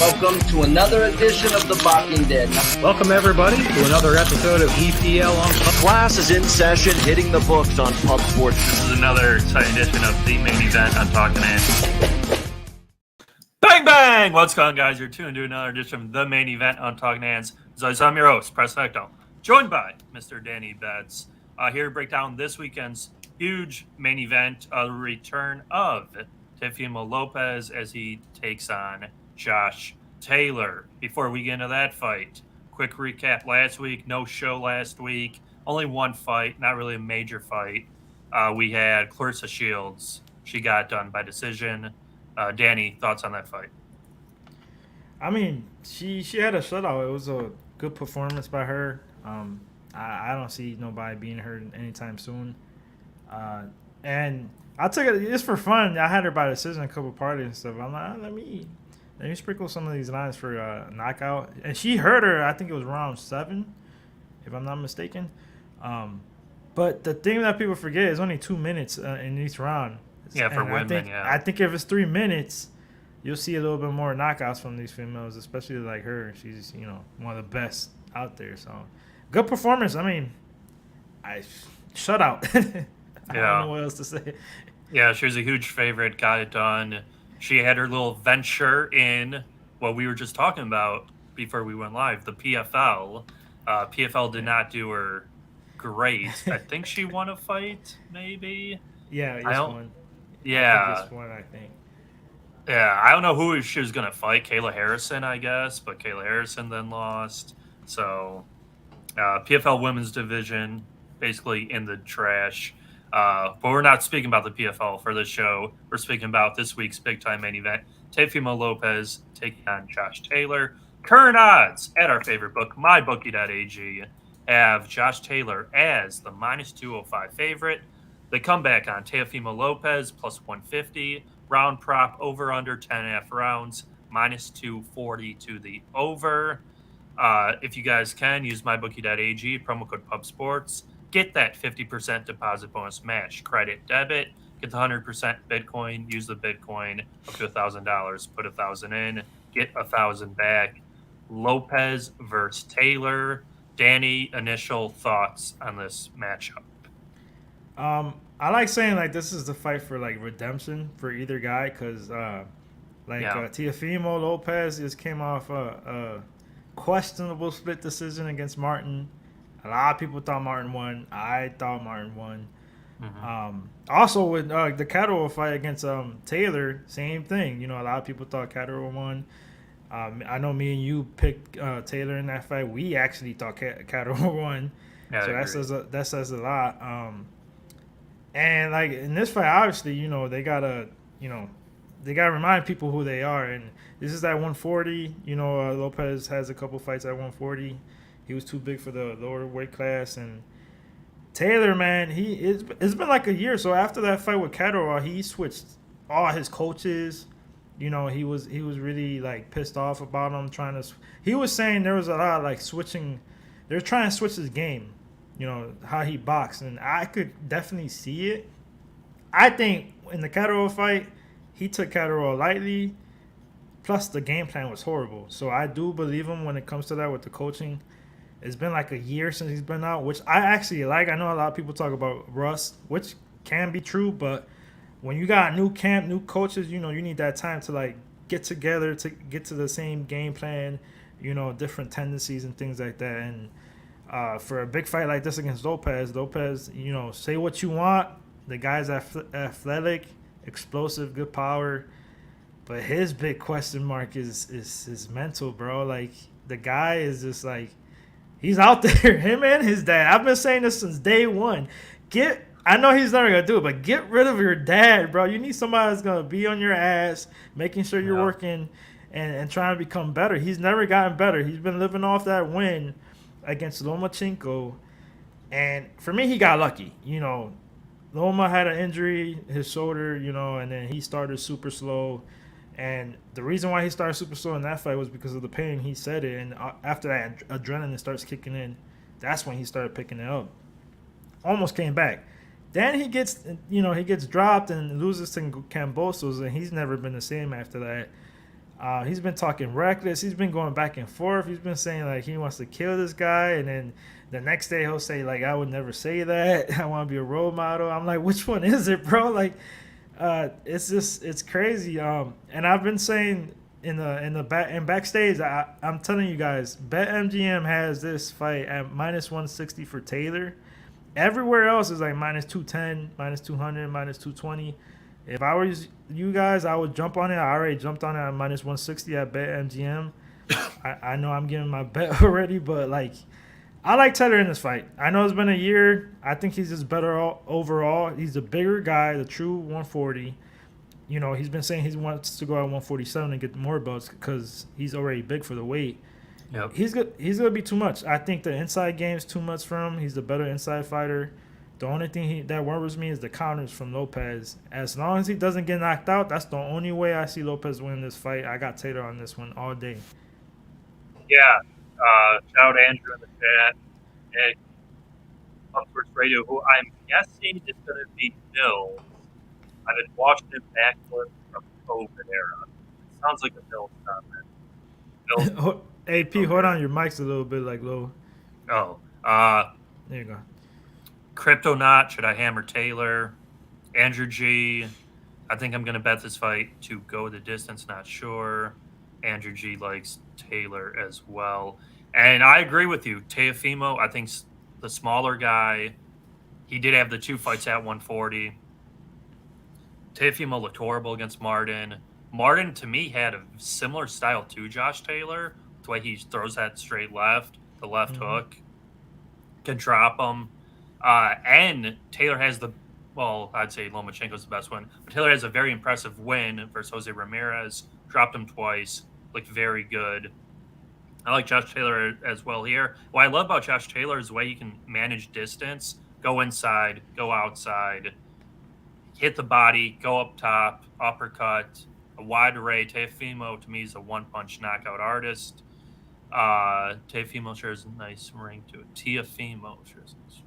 Welcome to another edition of The Talkin Hands. Welcome, everybody, to another episode of EPL on Class is in session, hitting the books on PUBSPORTS. This is another exciting edition of the main event on Talkin Hands. Bang, bang! What's going on, guys? You're tuned to another edition of the main event on Talkin Hands. As always, I'm your host, Preston, joined by Mr. Danny Betts. Here to break down this weekend's huge main event, a return of Teofimo Lopez as he takes on Josh Taylor. Before we get into that fight, quick recap last week. No show last week. Only one fight, not really a major fight. We had Clarissa Shields. She got done by decision. Danny, thoughts on that fight? I mean, she had a shutout. It was a good performance by her. I don't see nobody beating her anytime soon. And I took it just for fun. I had her by decision a couple parties and stuff. I'm like, let me sprinkle some of these lines for knockout. And she hurt her. I think it was round 7, if I'm not mistaken. But the thing that people forget is only 2 minutes in each round. Yeah, for women, I think if it's 3 minutes, you'll see a little bit more knockouts from these females, especially like her. She's, one of the best out there. So, good performance. I mean, shut out. I don't know what else to say. Yeah, she was a huge favorite, got it done. She had her little venture in what we were just talking about before we went live, the PFL. PFL did not do her great. I think she won a fight, maybe? Yeah, just one. Yeah. Just one, I think. Yeah, I don't know who she was going to fight. Kayla Harrison, I guess, but Kayla Harrison then lost. So, PFL women's division basically in the trash. But we're not speaking about the PFL for this show. We're speaking about this week's big-time main event. Teofimo Lopez taking on Josh Taylor. Current odds at our favorite book, mybookie.ag, have Josh Taylor as the -205 favorite. The comeback on Teofimo Lopez, +150. Round prop over/under 10.5 rounds, -240 to the over. If you guys can, use mybookie.ag, promo code PUBSPORTS. Get that 50% deposit bonus match, credit, debit. Get the 100% Bitcoin. Use the Bitcoin up to $1,000. Put 1,000 in. Get 1,000 back. Lopez versus Taylor. Danny, initial thoughts on this matchup? I like saying like this is the fight for like redemption for either guy because Teofimo Lopez just came off a questionable split decision against Martin. A lot of people thought Martin won. I thought Martin won. Mm-hmm. Also, with the Catterall fight against Taylor, same thing. A lot of people thought Catterall won. I know me and you picked Taylor in that fight. We actually thought Catterall won. Yeah, so that says a lot. And like in this fight, obviously, they gotta remind people who they are. And this is at 140. Lopez has a couple fights at 140. He was too big for the lower weight class. And Taylor, man, it's been like a year. So after that fight with Catterall, he switched all his coaches. He was really like pissed off about him he was saying there was a lot of like switching. They're trying to switch his game, how he boxed. And I could definitely see it. I think in the Catterall fight, he took Catterall lightly. Plus the game plan was horrible. So I do believe him when it comes to that with the coaching. It's been like a year since he's been out, which I actually like. I know a lot of people talk about rust, which can be true, but when you got new camp, new coaches, you need that time to like get together to get to the same game plan, different tendencies and things like that. And for a big fight like this against Lopez, say what you want. The guy's athletic, explosive, good power, but his big question mark is his mental, bro. Like the guy is just like. He's out there, him and his dad. I've been saying this since day one. I know he's never going to do it, but get rid of your dad, bro. You need somebody that's going to be on your ass, making sure you're working and trying to become better. He's never gotten better. He's been living off that win against Lomachenko. And for me, he got lucky. Loma had an injury, his shoulder, and then he started super slow. And the reason why he started super slow in that fight was because of the pain. He said it, and after that adrenaline starts kicking in, that's when he started picking it up. Almost came back. Then he gets dropped and loses to Cambosos, and he's never been the same after that. He's been talking reckless. He's been going back and forth. He's been saying like he wants to kill this guy, and then the next day he'll say like I would never say that. I want to be a role model. I'm like, which one is it, bro? Like, it's crazy. And I've been saying in backstage, I'm telling you guys, BetMGM has this fight at -160 for Taylor. Everywhere else is like -210, -200, -220. If I was you guys, I would jump on it. I already jumped on it at -160 at BetMGM. I know I'm giving my bet already, but like, I like Taylor in this fight. I know it's been a year. I think he's just better overall. He's a bigger guy, the true 140. You know, he's been saying he wants to go at 147 and get more belts because he's already big for the weight. Yep. He's gonna be too much. I think the inside game is too much for him. He's the better inside fighter. The only thing that worries me is the counters from Lopez. As long as he doesn't get knocked out, that's the only way I see Lopez win this fight. I got Taylor on this one all day. Yeah. Shout out Andrew in the chat. And PUBSPORTS Radio, who I'm guessing is going to be Mills. I've been watching him backflip from the COVID era. It sounds like a Mills comment. Mills. Hey, P, hold on. Your mic's a little bit like low. Oh. There you go. Crypto Not, should I hammer Taylor? Andrew G, I think I'm going to bet this fight to go the distance, not sure. Andrew G likes Taylor as well. And I agree with you. Teofimo, I think the smaller guy, he did have the 2 fights at 140. Teofimo looked horrible against Martin. Martin, to me, had a similar style to Josh Taylor. The way he throws that straight left, the left hook, can drop him. And Taylor has I'd say Lomachenko's the best one, but Taylor has a very impressive win versus Jose Ramirez. Dropped him twice, looked very good. I like Josh Taylor as well here. What I love about Josh Taylor is the way he can manage distance, go inside, go outside, hit the body, go up top, uppercut, a wide array. Teofimo, to me, is a one-punch knockout artist. Teofimo shares a nice ring to it. Teofimo shares a nice.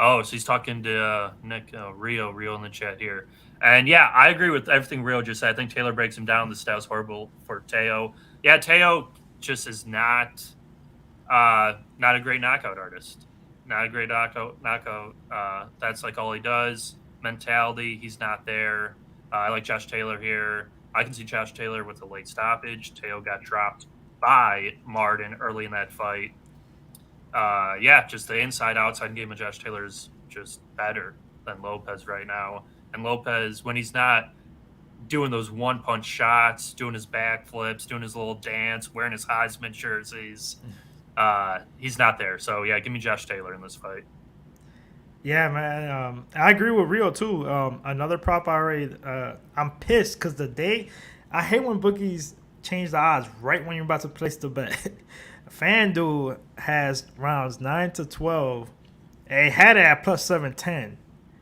Oh, so he's talking to Nick Rio in the chat here. And yeah, I agree with everything Rio just said. I think Taylor breaks him down. The style's horrible for Teo. Yeah, Teo just is not a great knockout artist. Not a great knockout. That's like all he does. Mentality, he's not there. I like Josh Taylor here. I can see Josh Taylor with a late stoppage. Teo got dropped by Martin early in that fight. Just the inside-outside game of Josh Taylor is just better than Lopez right now. And Lopez, when he's not doing those one-punch shots, doing his backflips, doing his little dance, wearing his Heisman jerseys, he's not there. So, yeah, give me Josh Taylor in this fight. Yeah, man. I agree with Rio, too. Another prop I already I'm pissed because I hate when bookies change the odds right when you're about to place the bet. FanDuel has rounds 9 to 12. It had it at plus 710.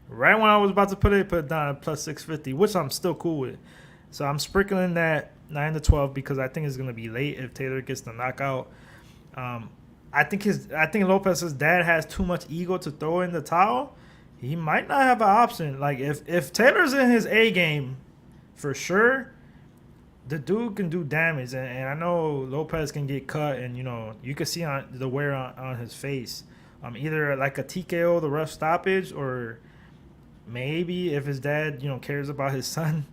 Right when I was about to put it down at plus 650, which I'm still cool with. So I'm sprinkling that 9 to 12 because I think it's going to be late if Taylor gets the knockout. I think Lopez's dad has too much ego to throw in the towel. He might not have an option. Like if Taylor's in his A game, for sure, the dude can do damage, and I know Lopez can get cut, and you can see on the wear on his face, either like a TKO, the rough stoppage, or maybe if his dad cares about his son,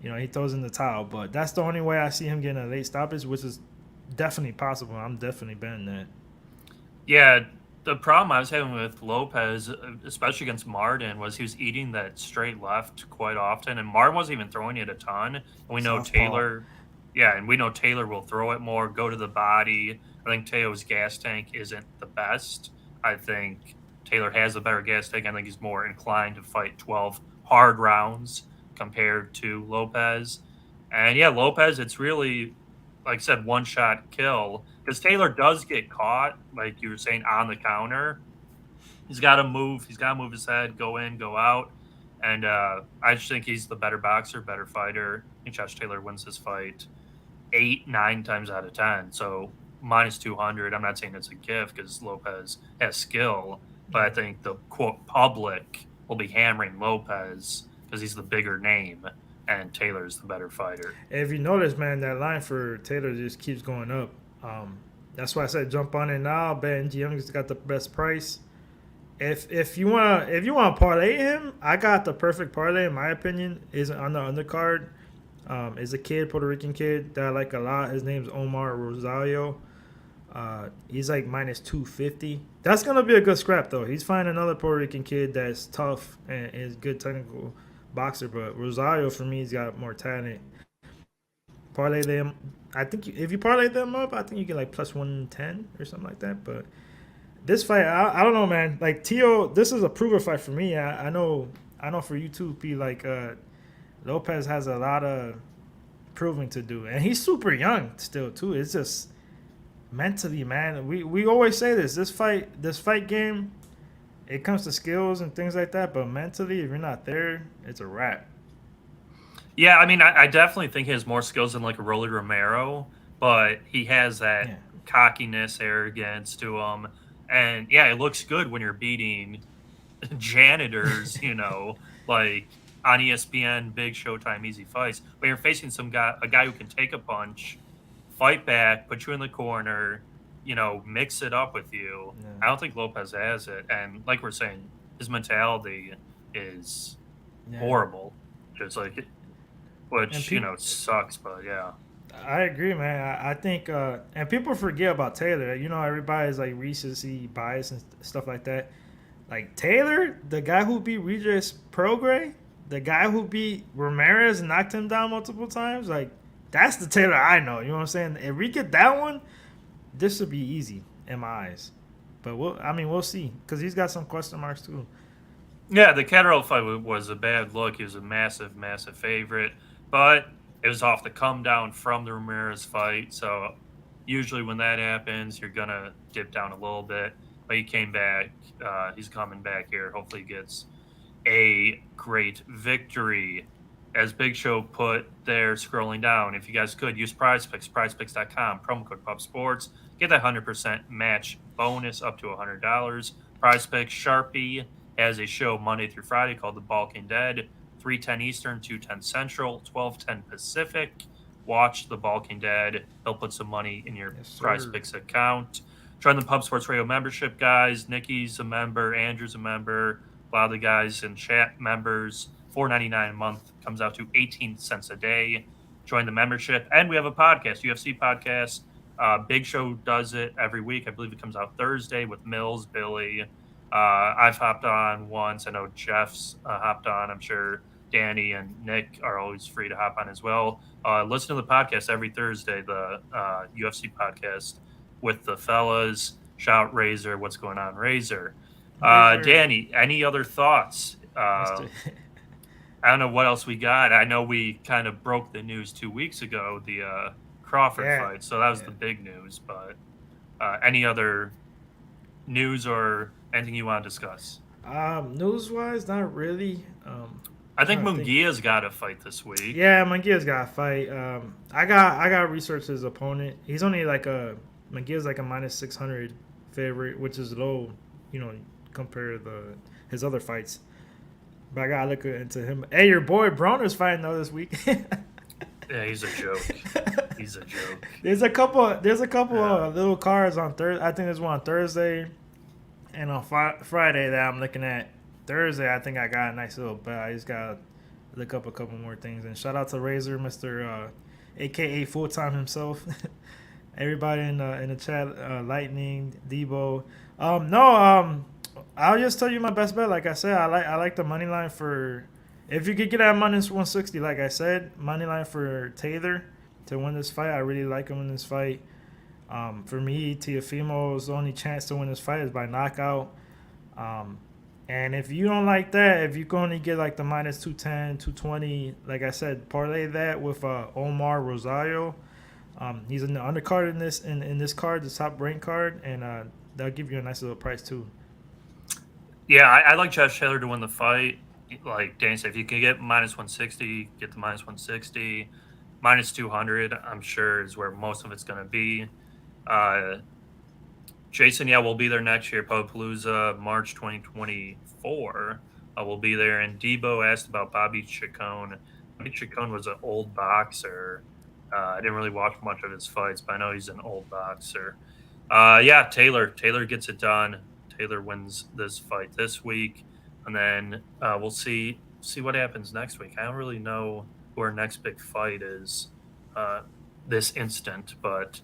he throws in the towel. But that's the only way I see him getting a late stoppage, which is definitely possible. I'm definitely betting that. Yeah, the problem I was having with Lopez, especially against Martin, was he was eating that straight left quite often, and Martin wasn't even throwing it a ton. And we know Taylor, will throw it more, go to the body. I think Teo's gas tank isn't the best. I think Taylor has a better gas tank. I think he's more inclined to fight 12 hard rounds compared to Lopez. And yeah, Lopez, it's really, like I said, one-shot kill. Because Taylor does get caught, like you were saying, on the counter. He's got to move. He's got to move his head, go in, go out. And I just think he's the better boxer, better fighter. I think Josh Taylor wins this fight 8-9 times out of 10. So minus 200. I'm not saying it's a gift because Lopez has skill. But I think the, quote, public will be hammering Lopez because he's the bigger name. and Taylor's the better fighter. If you notice, man, that line for Taylor just keeps going up. That's why I said jump on it now. Bet NGM's got the best price. If you wanna parlay him, I got the perfect parlay in my opinion. Is on the undercard. Is a kid, Puerto Rican kid that I like a lot. His name's Omar Rosario. He's like minus 250. That's gonna be a good scrap though. He's finding another Puerto Rican kid that's tough and is good technical boxer. But Rosario for me, he's got more talent. Parlay them. I think if you parlay them up, I think you get like plus 110 or something like that. But this fight, I don't know, man. Like Teo, this is a prover fight for me. I know for you too, P. Like Lopez has a lot of proving to do, and he's super young still too. It's just mentally, man. We always say this fight game, it comes to skills and things like that, but mentally, if you're not there, it's a wrap. Yeah, I mean, I definitely think he has more skills than like a Rolly Romero, but he has that cockiness, arrogance to him. And yeah, it looks good when you're beating janitors, like on ESPN, big Showtime, easy fights. But you're facing a guy who can take a punch, fight back, put you in the corner, mix it up with you. Yeah. I don't think Lopez has it. And like we're saying, his mentality is horrible. Just like, which, sucks, but yeah. I agree, man. I think, and people forget about Taylor. Everybody's like recency bias and stuff like that. Like Taylor, the guy who beat Regis Prograis, the guy who beat Ramirez and knocked him down multiple times, like that's the Taylor I know. You know what I'm saying? If we get that one, this would be easy in my eyes. But we'll see because he's got some question marks too. Yeah, the Catterall fight was a bad look. He was a massive, massive favorite, but it was off the come down from the Ramirez fight. So usually when that happens, you're gonna dip down a little bit. But he came back. He's coming back here. Hopefully, he gets a great victory. As Big Show put there, scrolling down, if you guys could use PrizePicks, prizepicks.com, promo code PUBSPORTS, get that 100% match bonus up to $100. PrizePicks Sharpie has a show Monday through Friday called The Balking Dead, 3:10 Eastern, 2:10 Central, 12:10 Pacific. Watch The Balking Dead. They'll put some money in your PrizePicks account. Join the Pub Sports Radio membership, guys. Nikki's a member. Andrew's a member. A lot of the guys in chat members. $4.99 a month comes out to 18 cents a day. Join the membership. And we have a podcast, UFC podcast. Big Show does it every week. I believe it comes out Thursday with Mills, Billy. I've hopped on once. I know Jeff's hopped on. I'm sure Danny and Nick are always free to hop on as well. Listen to the podcast every Thursday, the UFC podcast with the fellas. Shout Razor. What's going on, Razor? Danny, any other thoughts? I don't know what else we got. I know we kind of broke the news 2 weeks ago, the Crawford fight. So that was the big news. But any other news or anything you want to discuss? News-wise, not really. I think Munguia's got a fight this week. Yeah, Munguia's got a fight. I got researched his opponent. He's only Munguia's like a minus 600 favorite, which is low, compared to his other fights. But I gotta look into him. Hey, your boy Broner's fighting though this week. Yeah, he's a joke. He's a joke. There's a couple of little cards on Thursday. I think there's one on Thursday, and on Friday that I'm looking at. Thursday, I think I got a nice little bet. I just gotta look up a couple more things. And shout out to Razor, Mr. AKA Full Time himself. Everybody in the chat, Lightning, Debo. I'll just tell you my best bet. Like I said, I like the money line for. If you could get at minus 160, like I said, money line for Taylor to win this fight. I really like him in this fight. For me, Teofimo's only chance to win this fight is by knockout. And if you don't like that, if you can only get like the minus 210, 220, like I said, parlay that with Omar Rosario. He's in the undercard in this card, the top ranked card, and they'll give you a nice little price too. Yeah, I like Josh Taylor to win the fight. Like Danny said, if you can get minus 160, get the minus 160. Minus 200, I'm sure, is where most of it's going to be. Jason, we'll be there next year, Palooza, March 2024. We'll be there. And Debo asked about Bobby Chacon Chacon was an old boxer. I didn't really watch much of his fights, but I know he's an old boxer. Yeah, Taylor gets it done. Taylor wins this fight this week, and then we'll see what happens next week. I don't really know who our next big fight is this instant, but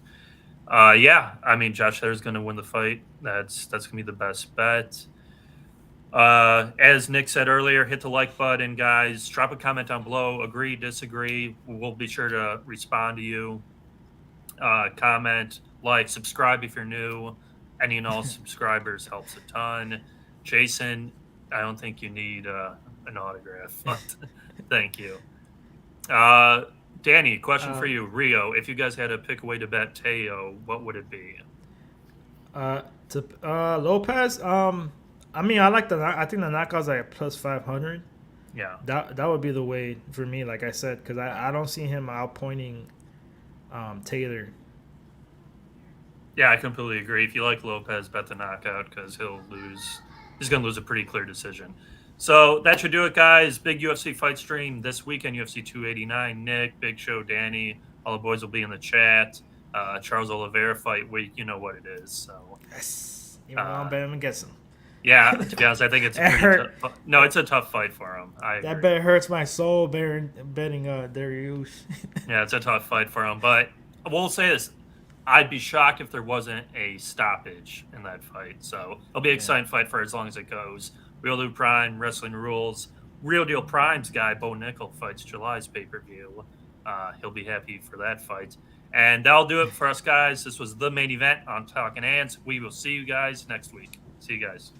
yeah, I mean Josh Taylor's going to win the fight. That's going to be the best bet. As Nick said earlier, hit the like button, guys. Drop a comment down below. Agree, disagree. We'll be sure to respond to you. Comment, like, subscribe if you're new. Any and all subscribers helps a ton. Jason, I don't think you need an autograph, but thank you. Danny, question for you. Rio, if you guys had to pick a way to bet Teo, what would it be? Lopez. I mean, I think the knockout's like a plus 500. Yeah. That would be the way for me, like I said, because I don't see him outpointing Taylor. Yeah, I completely agree. If you like Lopez, bet the knockout because he'll lose. He's going to lose a pretty clear decision. So that should do it, guys. Big UFC fight stream this weekend, UFC 289. Nick, Big Show, Danny, all the boys will be in the chat. Charles Oliveira fight week, you know what it is. So Yes. You know, I'm betting against him. Yeah, to be honest, I think it's it's a tough fight for him. That bet hurts my soul betting Dariush. Yeah, it's a tough fight for him. But we'll say this. I'd be shocked if there wasn't a stoppage in that fight. So it'll be an exciting fight for as long as it goes. Real Deal Prime, Wrestling Rules. Real Deal Prime's guy, Bo Nickel, fights July's pay-per-view. He'll be happy for that fight. And that'll do it for us, guys. This was the main event on Talkin Hands. We will see you guys next week. See you guys.